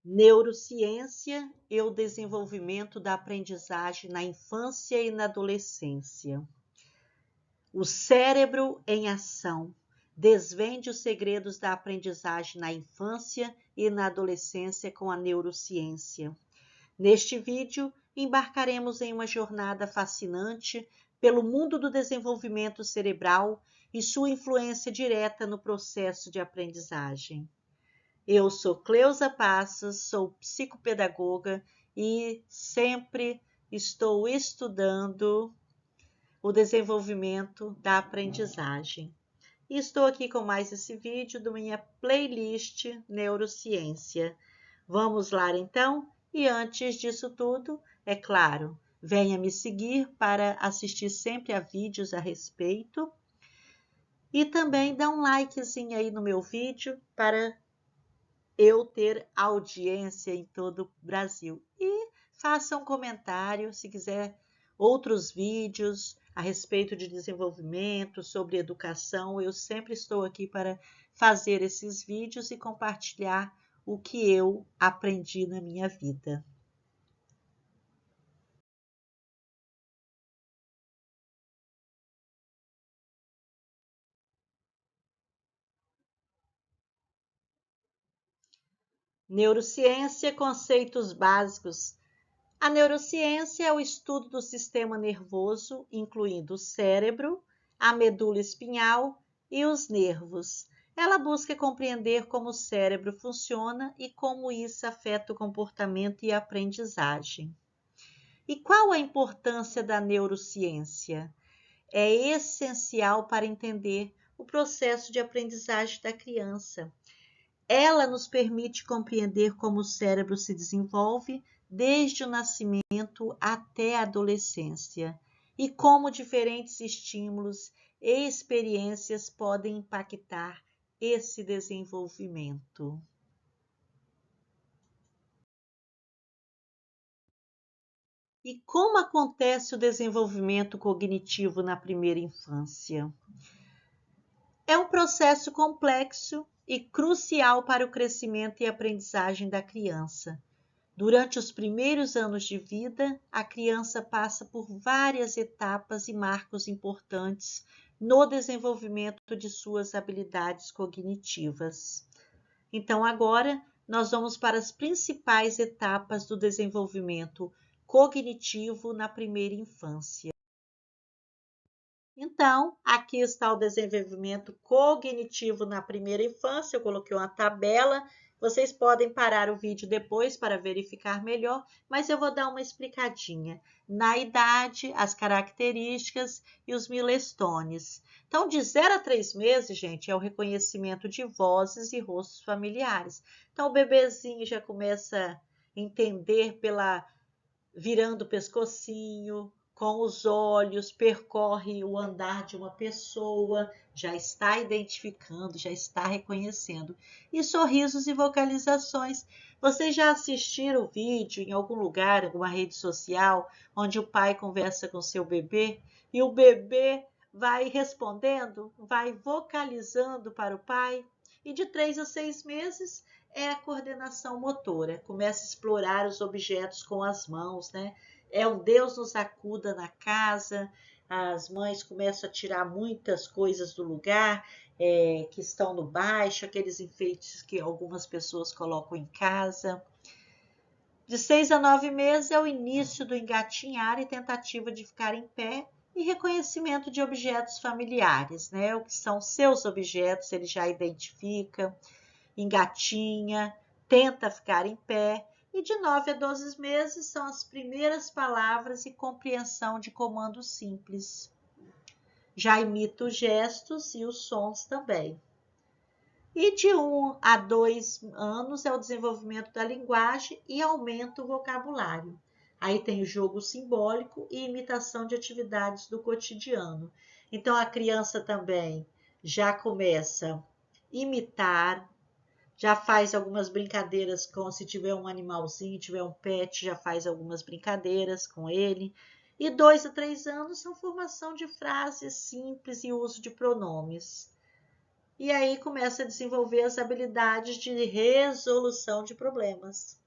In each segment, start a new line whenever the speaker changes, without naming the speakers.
Neurociência e o desenvolvimento da aprendizagem na infância e na adolescência. O cérebro em ação. Desvende os segredos da aprendizagem na infância e na adolescência com a neurociência. Neste vídeo, embarcaremos em uma jornada fascinante pelo mundo do desenvolvimento cerebral e sua influência direta no processo de aprendizagem. Eu sou Cleusa Passos, sou psicopedagoga e sempre estou estudando o desenvolvimento da aprendizagem. E estou aqui com mais esse vídeo da minha playlist Neurociência. Vamos lá então? E antes disso tudo, é claro, venha me seguir para assistir sempre a vídeos a respeito. E também dá um likezinho aí no meu vídeo para eu ter audiência em todo o Brasil. E faça um comentário se quiser outros vídeos a respeito de desenvolvimento, sobre educação. Eu sempre estou aqui para fazer esses vídeos e compartilhar o que eu aprendi na minha vida. Neurociência, conceitos básicos. A neurociência é o estudo do sistema nervoso, incluindo o cérebro, a medula espinhal e os nervos. Ela busca compreender como o cérebro funciona e como isso afeta o comportamento e a aprendizagem. E qual a importância da neurociência? É essencial para entender o processo de aprendizagem da criança. Ela nos permite compreender como o cérebro se desenvolve desde o nascimento até a adolescência e como diferentes estímulos e experiências podem impactar esse desenvolvimento. E como acontece o desenvolvimento cognitivo na primeira infância? É um processo complexo e crucial para o crescimento e aprendizagem da criança. Durante os primeiros anos de vida, a criança passa por várias etapas e marcos importantes no desenvolvimento de suas habilidades cognitivas. Então, agora, nós vamos para as principais etapas do desenvolvimento cognitivo na primeira infância. Então, aqui está o desenvolvimento cognitivo na primeira infância. Eu coloquei uma tabela. Vocês podem parar o vídeo depois para verificar melhor, mas eu vou dar uma explicadinha. Na idade, as características e os milestones. Então, de 0 a 3 meses, gente, é o reconhecimento de vozes e rostos familiares. Então, o bebezinho já começa a entender pela virando o pescocinho, com os olhos, percorre o andar de uma pessoa, já está identificando, já está reconhecendo. E sorrisos e vocalizações. Vocês já assistiram o vídeo em algum lugar, alguma rede social, onde o pai conversa com seu bebê e o bebê vai respondendo, vai vocalizando para o pai? E de 3 a 6 meses é a coordenação motora, começa a explorar os objetos com as mãos, né? É um Deus nos acuda na casa, as mães começam a tirar muitas coisas do lugar, que estão no baixo, aqueles enfeites que algumas pessoas colocam em casa. De 6 a 9 meses é o início do engatinhar e tentativa de ficar em pé e reconhecimento de objetos familiares, né? O que são seus objetos, ele já identifica, engatinha, tenta ficar em pé, e de 9 a 12 meses são as primeiras palavras e compreensão de comandos simples. Já imita os gestos e os sons também. E de 1 a 2 anos é o desenvolvimento da linguagem e aumenta o vocabulário. Aí tem o jogo simbólico e imitação de atividades do cotidiano. Então a criança também já começa a imitar, já faz algumas brincadeiras com, se tiver um animalzinho, tiver um pet, já faz algumas brincadeiras com ele. E 2 a 3 anos são formação de frases simples e uso de pronomes. E aí começa a desenvolver as habilidades de resolução de problemas.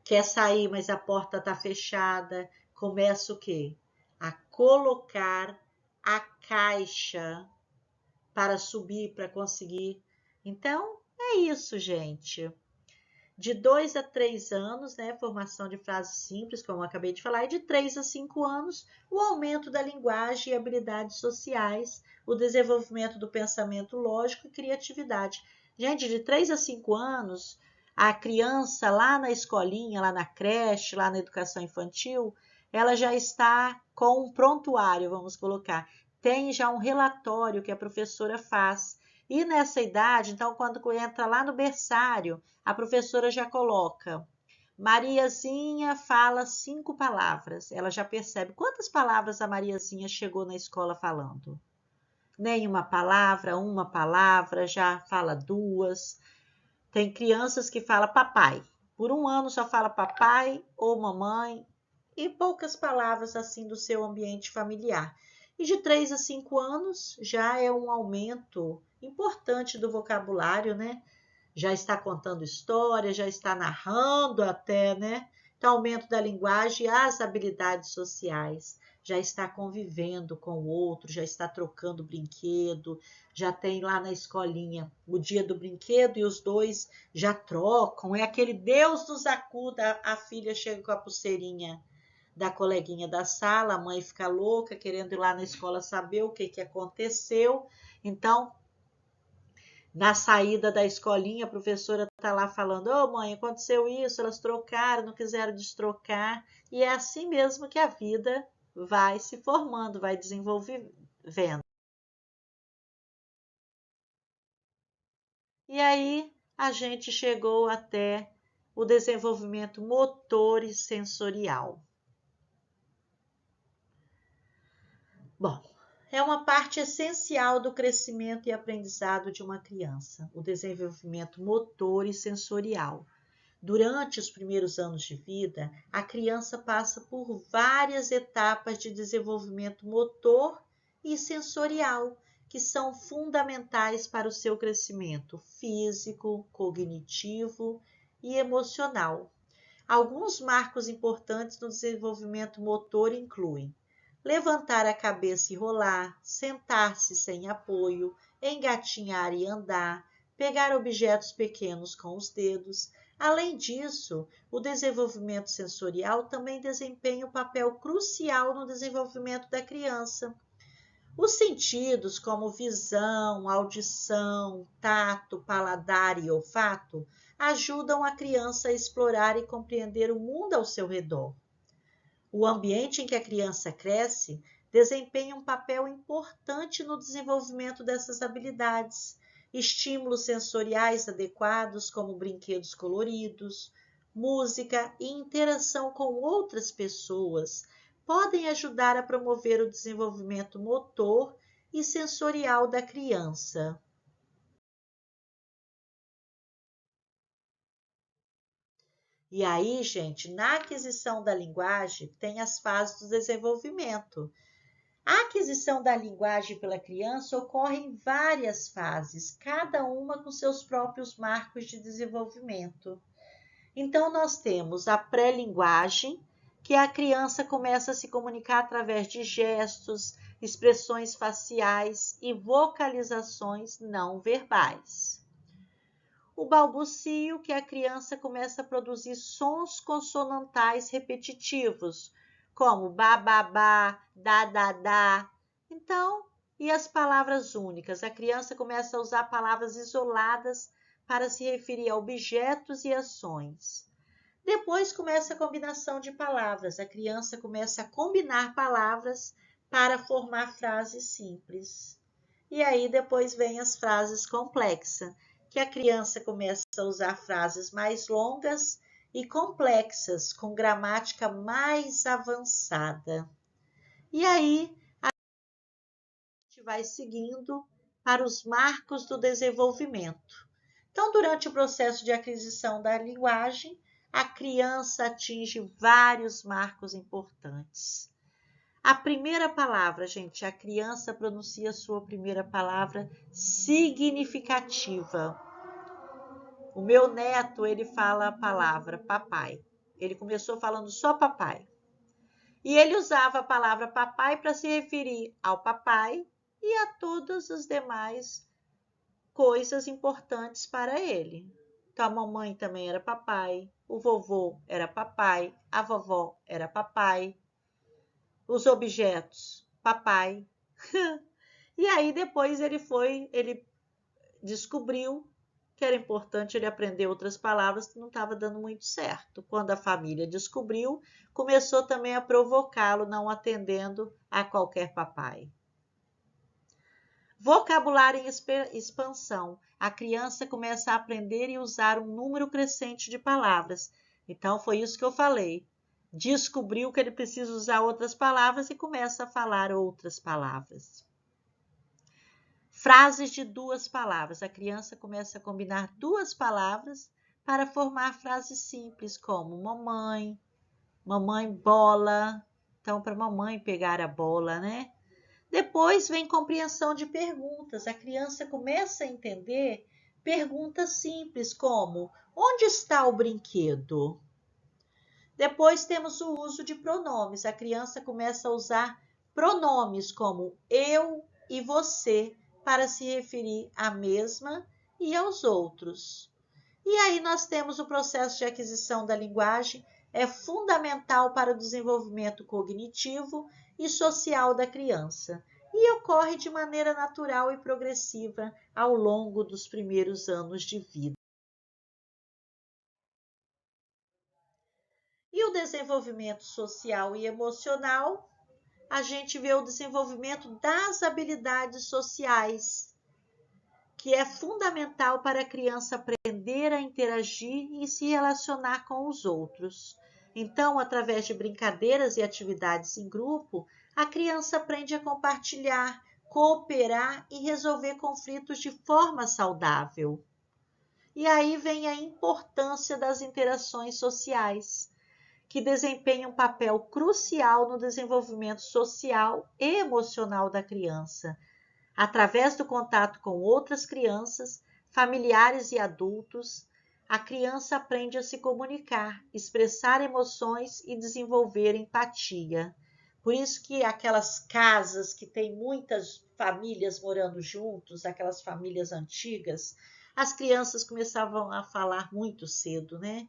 Quer sair, mas a porta está fechada. Começa o quê? A colocar a caixa para subir, para conseguir. Então, é isso, gente. De 2 a 3 anos, né, formação de frases simples, como eu acabei de falar, e de 3 a 5 anos, o aumento da linguagem e habilidades sociais, o desenvolvimento do pensamento lógico e criatividade. Gente, de 3 a 5 anos, a criança lá na escolinha, lá na creche, lá na educação infantil, ela já está com um prontuário, vamos colocar. Tem já um relatório que a professora faz. E nessa idade, então, quando entra lá no berçário, a professora já coloca: Mariazinha fala 5 palavras. Ela já percebe quantas palavras a Mariazinha chegou na escola falando. Nenhuma palavra, uma palavra, já fala 2. Tem crianças que falam papai. Por um ano só fala papai ou mamãe e poucas palavras assim do seu ambiente familiar. E de 3 a 5 anos já é um aumento importante do vocabulário, né? Já está contando história, já está narrando até, né? Então, aumento da linguagem e as habilidades sociais. Já está convivendo com o outro, já está trocando brinquedo, já tem lá na escolinha o dia do brinquedo e os dois já trocam. É aquele Deus nos acuda, a filha chega com a pulseirinha da coleguinha da sala, a mãe fica louca, querendo ir lá na escola saber o que aconteceu. Então, na saída da escolinha, a professora está lá falando: Ô mãe, aconteceu isso, elas trocaram, não quiseram destrocar. E é assim mesmo que a vida vai se formando, vai desenvolvendo. E aí a gente chegou até o desenvolvimento motor e sensorial. Bom, é uma parte essencial do crescimento e aprendizado de uma criança, o desenvolvimento motor e sensorial. Durante os primeiros anos de vida, a criança passa por várias etapas de desenvolvimento motor e sensorial, que são fundamentais para o seu crescimento físico, cognitivo e emocional. Alguns marcos importantes no desenvolvimento motor incluem levantar a cabeça e rolar, sentar-se sem apoio, engatinhar e andar, pegar objetos pequenos com os dedos. Além disso, o desenvolvimento sensorial também desempenha um papel crucial no desenvolvimento da criança. Os sentidos, como visão, audição, tato, paladar e olfato, ajudam a criança a explorar e compreender o mundo ao seu redor. O ambiente em que a criança cresce desempenha um papel importante no desenvolvimento dessas habilidades. Estímulos sensoriais adequados, como brinquedos coloridos, música e interação com outras pessoas, podem ajudar a promover o desenvolvimento motor e sensorial da criança. E aí, gente, na aquisição da linguagem, tem as fases do desenvolvimento. A aquisição da linguagem pela criança ocorre em várias fases, cada uma com seus próprios marcos de desenvolvimento. Então, nós temos a pré-linguagem, que a criança começa a se comunicar através de gestos, expressões faciais e vocalizações não verbais. O balbucio, que a criança começa a produzir sons consonantais repetitivos, como bababá, dadadá. Então, e as palavras únicas? A criança começa a usar palavras isoladas para se referir a objetos e ações. Depois começa a combinação de palavras. A criança começa a combinar palavras para formar frases simples. E aí depois vem as frases complexas, que a criança começa a usar frases mais longas e complexas, com gramática mais avançada. E aí a gente vai seguindo para os marcos do desenvolvimento. Então, durante o processo de aquisição da linguagem, a criança atinge vários marcos importantes. A primeira palavra, gente, a criança pronuncia a sua primeira palavra significativa. O meu neto, ele fala a palavra papai. Ele começou falando só papai. E ele usava a palavra papai para se referir ao papai e a todas as demais coisas importantes para ele. Então, a mamãe também era papai, o vovô era papai, a vovó era papai, os objetos, papai. E aí depois ele descobriu que era importante ele aprender outras palavras que não estava dando muito certo. Quando a família descobriu, começou também a provocá-lo, não atendendo a qualquer papai. Vocabulário em expansão. A criança começa a aprender e usar um número crescente de palavras. Então, foi isso que eu falei. Descobriu que ele precisa usar outras palavras e começa a falar outras palavras. Frases de duas palavras. A criança começa a combinar duas palavras para formar frases simples, como mamãe, mamãe bola. Então, para mamãe pegar a bola, né? Depois vem compreensão de perguntas. A criança começa a entender perguntas simples, como: onde está o brinquedo? Depois temos o uso de pronomes. A criança começa a usar pronomes como eu e você para se referir à mesma e aos outros. E aí nós temos o processo de aquisição da linguagem, é fundamental para o desenvolvimento cognitivo e social da criança e ocorre de maneira natural e progressiva ao longo dos primeiros anos de vida. E o desenvolvimento social e emocional, a gente vê o desenvolvimento das habilidades sociais, que é fundamental para a criança aprender a interagir e se relacionar com os outros. Então, através de brincadeiras e atividades em grupo, a criança aprende a compartilhar, cooperar e resolver conflitos de forma saudável. E aí vem a importância das interações sociais, que desempenham um papel crucial no desenvolvimento social e emocional da criança. Através do contato com outras crianças, familiares e adultos, a criança aprende a se comunicar, expressar emoções e desenvolver empatia. Por isso que aquelas casas que tem muitas famílias morando juntos, aquelas famílias antigas, as crianças começavam a falar muito cedo, né?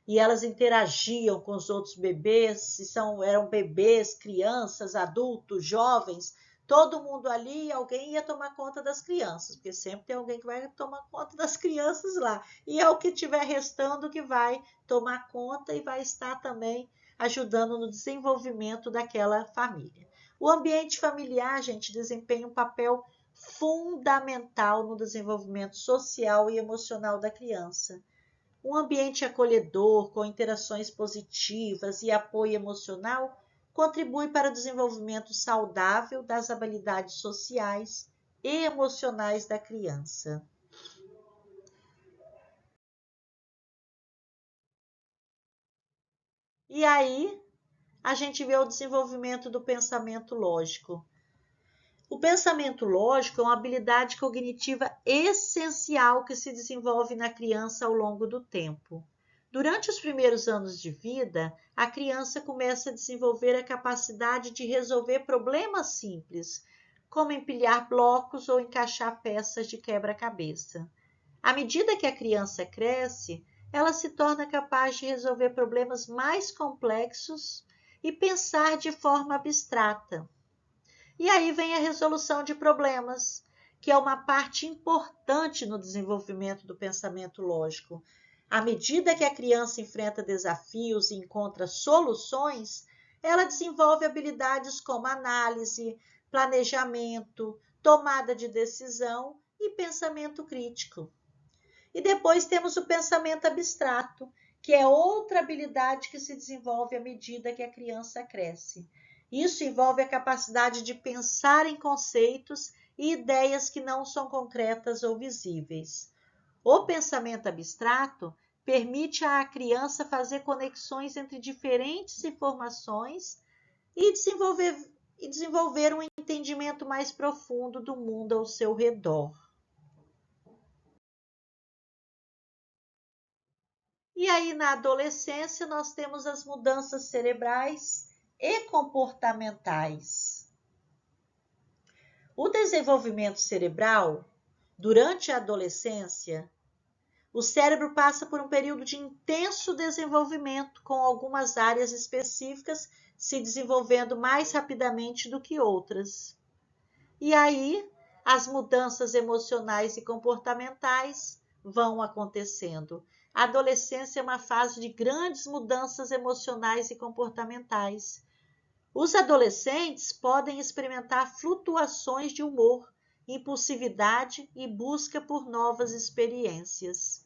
E elas interagiam com os outros bebês, eram bebês, crianças, adultos, jovens, todo mundo ali e alguém ia tomar conta das crianças, porque sempre tem alguém que vai tomar conta das crianças lá. E é o que estiver restando que vai tomar conta e vai estar também ajudando no desenvolvimento daquela família. O ambiente familiar, gente, desempenha um papel fundamental no desenvolvimento social e emocional da criança. Um ambiente acolhedor, com interações positivas e apoio emocional, contribui para o desenvolvimento saudável das habilidades sociais e emocionais da criança. E aí, a gente vê o desenvolvimento do pensamento lógico. O pensamento lógico é uma habilidade cognitiva essencial que se desenvolve na criança ao longo do tempo. Durante os primeiros anos de vida, a criança começa a desenvolver a capacidade de resolver problemas simples, como empilhar blocos ou encaixar peças de quebra-cabeça. À medida que a criança cresce, ela se torna capaz de resolver problemas mais complexos e pensar de forma abstrata. E aí vem a resolução de problemas, que é uma parte importante no desenvolvimento do pensamento lógico. À medida que a criança enfrenta desafios e encontra soluções, ela desenvolve habilidades como análise, planejamento, tomada de decisão e pensamento crítico. E depois temos o pensamento abstrato, que é outra habilidade que se desenvolve à medida que a criança cresce. Isso envolve a capacidade de pensar em conceitos e ideias que não são concretas ou visíveis. O pensamento abstrato permite à criança fazer conexões entre diferentes informações e desenvolver um entendimento mais profundo do mundo ao seu redor. E aí, na adolescência, nós temos as mudanças cerebrais e comportamentais. O desenvolvimento cerebral, durante a adolescência, o cérebro passa por um período de intenso desenvolvimento, com algumas áreas específicas se desenvolvendo mais rapidamente do que outras. E aí, as mudanças emocionais e comportamentais vão acontecendo. A adolescência é uma fase de grandes mudanças emocionais e comportamentais. Os adolescentes podem experimentar flutuações de humor, impulsividade e busca por novas experiências.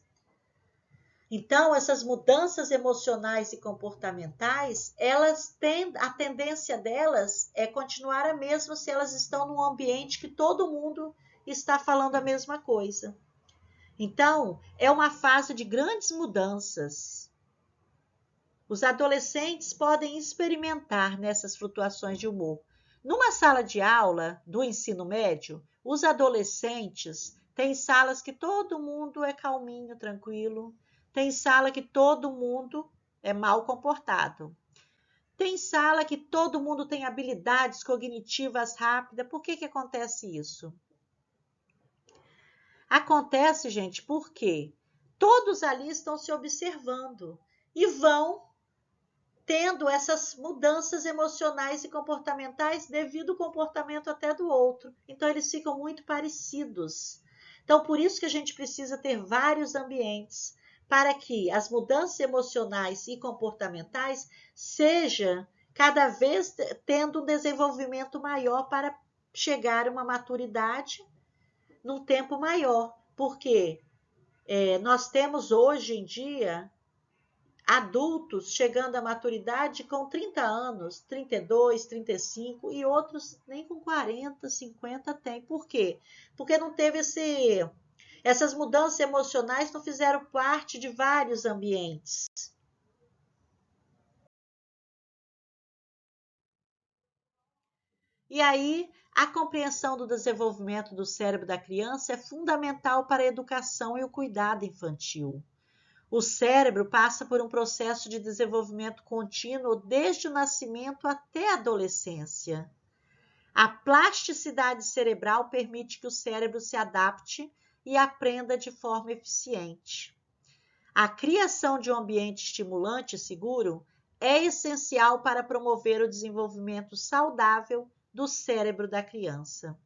Então, essas mudanças emocionais e comportamentais, a tendência delas é continuar a mesma se elas estão num ambiente que todo mundo está falando a mesma coisa. Então, é uma fase de grandes mudanças. Os adolescentes podem experimentar nessas flutuações de humor. Numa sala de aula do ensino médio, os adolescentes têm salas que todo mundo é calminho, tranquilo. Tem sala que todo mundo é mal comportado. Tem sala que todo mundo tem habilidades cognitivas rápidas. Por que acontece isso? Acontece, gente, porque todos ali estão se observando e vão tendo essas mudanças emocionais e comportamentais devido ao comportamento até do outro. Então, eles ficam muito parecidos. Então, por isso que a gente precisa ter vários ambientes para que as mudanças emocionais e comportamentais seja cada vez tendo um desenvolvimento maior para chegar a uma maturidade num tempo maior. Porque nós temos hoje em dia adultos chegando à maturidade com 30 anos, 32, 35 e outros nem com 40, 50 tem. Por quê? Porque não teve essas mudanças emocionais não fizeram parte de vários ambientes. E aí, a compreensão do desenvolvimento do cérebro da criança é fundamental para a educação e o cuidado infantil. O cérebro passa por um processo de desenvolvimento contínuo desde o nascimento até a adolescência. A plasticidade cerebral permite que o cérebro se adapte e aprenda de forma eficiente. A criação de um ambiente estimulante e seguro é essencial para promover o desenvolvimento saudável do cérebro da criança.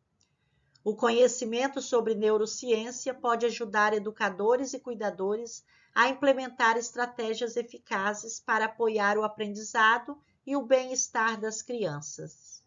O conhecimento sobre neurociência pode ajudar educadores e cuidadores a implementar estratégias eficazes para apoiar o aprendizado e o bem-estar das crianças.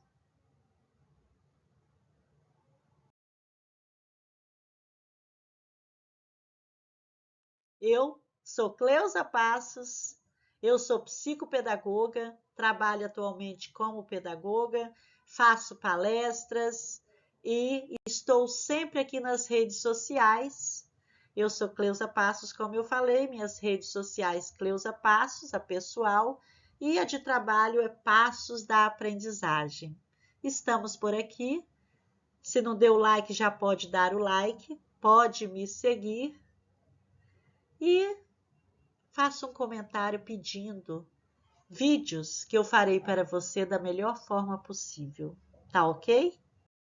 Eu sou Cleusa Passos, eu sou psicopedagoga, trabalho atualmente como pedagoga, faço palestras e estou sempre aqui nas redes sociais. Eu sou Cleusa Passos, como eu falei, minhas redes sociais Cleusa Passos, a pessoal, e a de trabalho é Passos da Aprendizagem. Estamos por aqui. Se não deu like, já pode dar o like, pode me seguir e faça um comentário pedindo vídeos que eu farei para você da melhor forma possível. Tá ok?